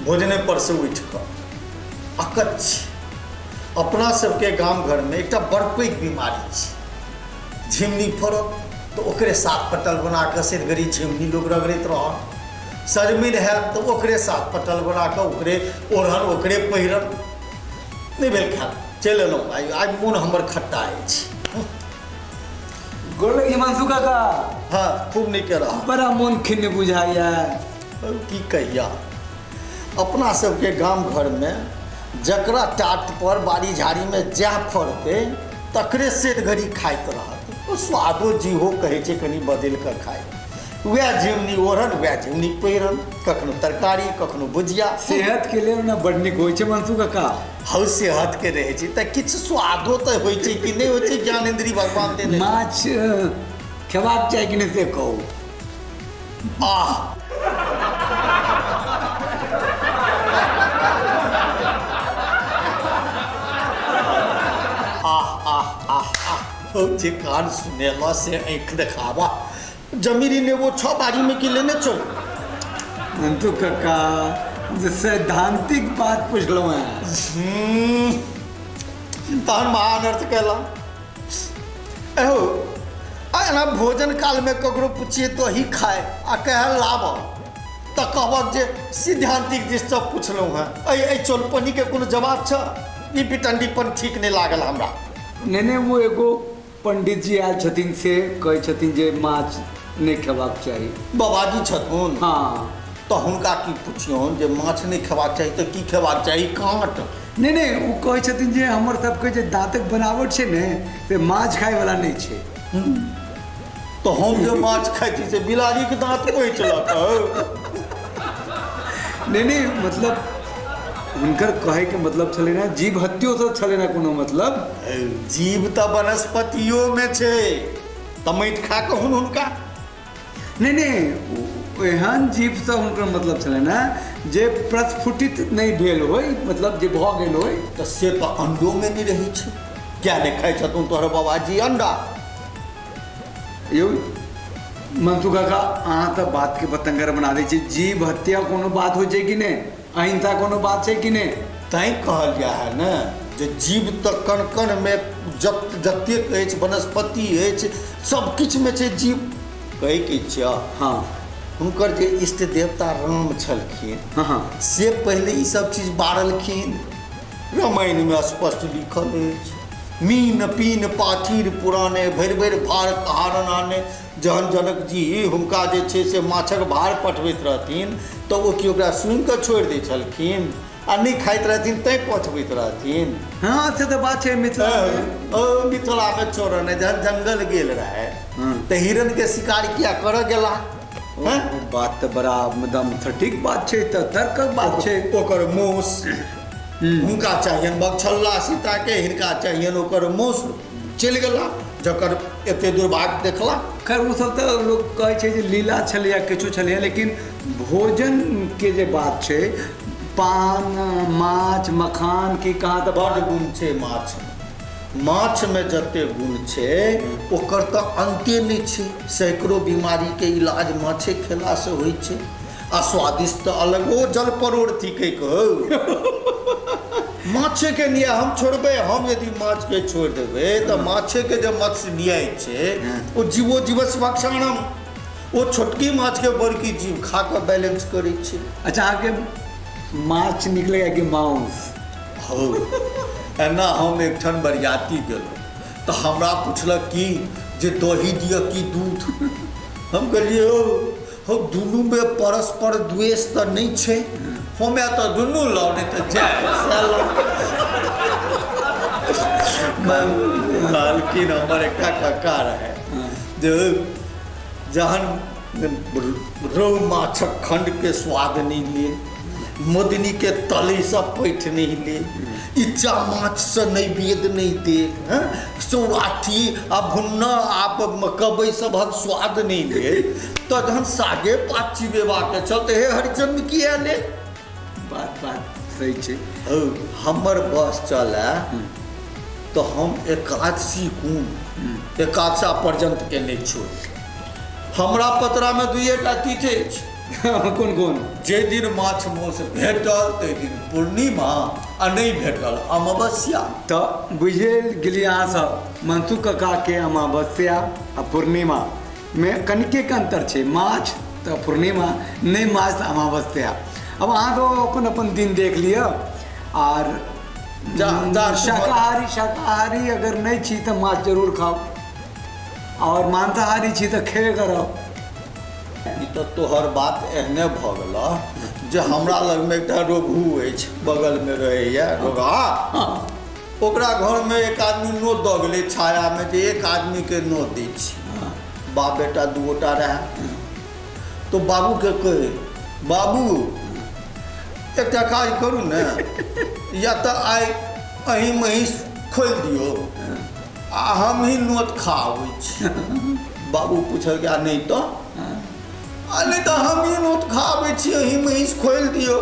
भोजने पर से उठ कर अकच्छ अपना सबके गांव घर में एक बड़ पैघ बीमारी छै झिमनी फड़ल तो ओकरे साथ पटल बना कऽ सिरगरी झिमनी लोग रगड़ैत रहल। सजमिन हैत तो ओकरे साथ पटल बना कऽ ओकरे ओढ़न ओकरे पहिरन नहीं भेल खायल चलि एलहुँ। आज मोन हमर खट्टा अछि। गोर हिमांशु काका। हाँ खूब नीक रह। बड़ा मोन खिन्न बुझाइया। की कहिया अपना सबके गांव घर में जकरा टाट पर बाड़ी झाड़ी में जहाँ फड़ते तकरे सेठ घड़ी खाइत रहत। स्वादो जीहो कहै छै कनि बदल कऽ खाय। वएह झिमनी ओढ़न वएह झिमनी पहिरन कखनो तरकारी कखनो भुजिया। सेहत के लिए ना बड़ नीक होइ छै मंसू काका। हौ सेहत के रहै छै तऽ किछु स्वादो तऽ होइ छै कि नहि होइ छै ज्ञानेंद्री भगवान देने। माछ खेबाक चाही कि नहि से कहू। आह जे कान सुनेला से आँख देखावा जमीरी ने वो 6 बारी में कि लेने चल। मंतु काका सैद्धांतिक बात पूछलहुँ हैं। तहन महानर्थ कैला। एहो एना भोजन काल में ककरो पूछिए तो ही खाए आ कहे लाभ तो कहब जे सिद्धांतिक दृष्टि पूछलहुँ हैं। चौलपनी के कोनो जवाब छ? ई पिटंडीपन ठीक नहीं लागल हमरा। नहीं वो एगो पंडित जी आयल छथिन से कहै छथिन जे माछ नहीं खेबाक चाही। बाबाजी छथुन। हाँ तो हुनका की पुछियौन जे माछ नहीं खेबाक चाही तो की खेबाक चाही? काँट। नहीं वो कहै छथिन जे हमर सबके जे दाँतक बनावट छै ने से माछ खाय वाला नहीं छै। तो हम जो माछ खाई छी से बिलाड़ी के दाँत पैच लक। नहीं मतलब हुनकर कहे के मतलब छलै ना जीव हत्यो तो छलै ना कोनो मतलब। जीव तो वनस्पतियों में छे तमैट खा कऽ हुनका। नहीं एहन जीव से हुनकर मतलब छलै ना जे प्रस्फुटित नहीं भेल होय मतलब जे भऽ गेल होय। तो से तो अंडो में नहीं रही छै। क्या नहीं खाई छथुन तोहर बाबाजी अंडा? यौ मंसू काका अहाँ तऽ बात के बतंगर बना दै छी। जीव हत्या कोनो बात होइ छै कि नहीं? अहिंसा कोनो बात छै कि नहीं? तैं कहल जा है न जे जीव तो कण कण में जतेक अछि वनस्पति अछि सब किछु में छै जीव। कहै के छै हाँ हुनकर जे इष्ट देवता राम छलखिन हाँ से पहले ई सब चीज बारलखिन। रामायण में स्पष्ट लिखल अछि मीन पीन पाथीर पुराने भरि भरि भार कहारन आने। जहन जनक जी हुनका जे छै से माछक भार पठबैत रहथिन तो ओ कि ओकरा सुनि कऽ छोड़ि दै छलखिन आ नहीं खाइत रहथिन तैं पठबैत रहथिन। हाँ से तो बात है मिथिला मिथिला में चोरन जहन जंगल गेल रहे तो हिरन के शिकार किया कर गेला। बात तो बड़ा एकदम सटीक बात है तो तर्कक बात है। ओकर मौस हुनका चाहियन बगछल्ला सीता के हिनका चाहियन ओकर मौस चलि गेला जकर एते दुर्भाग्य देखला। खैर वो सब तो लोग कहै छै जे लीला छलै किछु छलै लेकिन भोजन के जे बात छै पान माछ मखान की कहाँ तो बड़ गुण छै माछ। माछ में जते गुण छै ओकर तो अंते नहीं छै। सैकड़ों बीमारी के इलाज माछे खेला से होइ छै आ स्वादिष्ट तो अलग। ओ जल परोड़ थी कहो माछे के लिए हम छोड़बे। हम यदि माछ के छोड़ देबे तो माछे के जो मत्स्य न्याय छै वो जीवो जीवस भक्षणम वो छोटकी माछ के बड़की जीव खा के बैलेंस करे छै। अच्छा आगे माछ निकलेगा कि मांस? हो एना हम एक ठन बरियाती गेलहुँ तो हमरा पूछलक कि जे दही दिअ कि दूध। हम कहलिए हो दुनू में परस्पर द्वेष तो नहीं छै। हमें तो दुनू लाओ नहीं तो जाए मालकिन हमर एक काका रहे जो जहन रोहु माछक खंड के स्वाद नहीं लिए मदनी के तले से पैठ नहीं ले इच्चा माछ से नहीं वेद नहीं दे सौराठी आ भुन्ना आप कबै सभक स्वाद नहीं ले तो जहन सागे पात चिबेबा के चलते हे हरिचंद किया ले। बात सही छै। हमर बस चले तो हम एकादशी कुन एकादशा पर्यंत के नहीं छोड़। हमरा पतरा में 2टा तीथे कोन कोन जे दिन माछ मौस भेटल ताहि दिन पूर्णिमा आ नहीं भेटल अमावस्या। तो बुझे गेलिए अहाँ सब मंसू काका के अमावस्या आ पूर्णिमा में कनिके के अंतर छै, माछ तो पूर्णिमा नहीं माछ तो अमावस्या। अब अहाँ तो अपन अपन दिन देख लिया और शाकाहारी अगर नहीं छी तो माछ जरूर खाओ और मांसाहारी छी तो खेबे करब। ई तो तोहर बात एहने भऽ गेल जे हमरा लगमे एकटा रोघू अछि बगलमे रहैए रोगा, ओकरा घरमे एक आदमी नोत दऽ गेलै छायामे जे एक आदमीके नोत दै छी। बाप बेटा दू गोटा रहै तो बाबूके कहे बाबू एकटा काज करू ने, या तऽ आइ अहीं महींस खोलि दियौ आ हम ही नोत खा आबै छी। बाबू पूछल आ नहीं तो नहीं तो हम ही नोत खा आबै छी, अहीं महींस खोलि दियौ।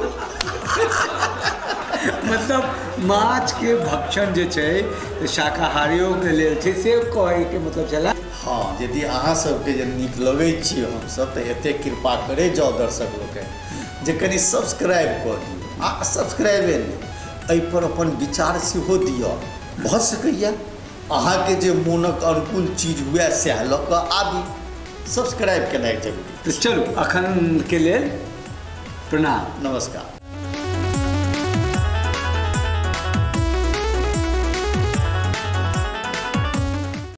मतलब माछ के भक्षण जे छै तऽ शाकाहारियों के लेल छै से कहै के मतलब छला। हाँ, यदि अहाँ सबके जे नीक लगै छी हमसब तऽ एतेक कृपा करे जाउ दर्शक लोकनि जे कनि सब्सक्राइब कऽ दियौ आ सब्सक्राइबे नहि एहिपर अपन विचार सेहो दिअ। भऽ सकैए अहाँके जे मोनक अनुकूल चीज हुए सएह लऽ कऽ आबी। सब्सक्राइब केनाइ जरूरी। तो चलू अखन के लेल प्रणाम, नमस्कार।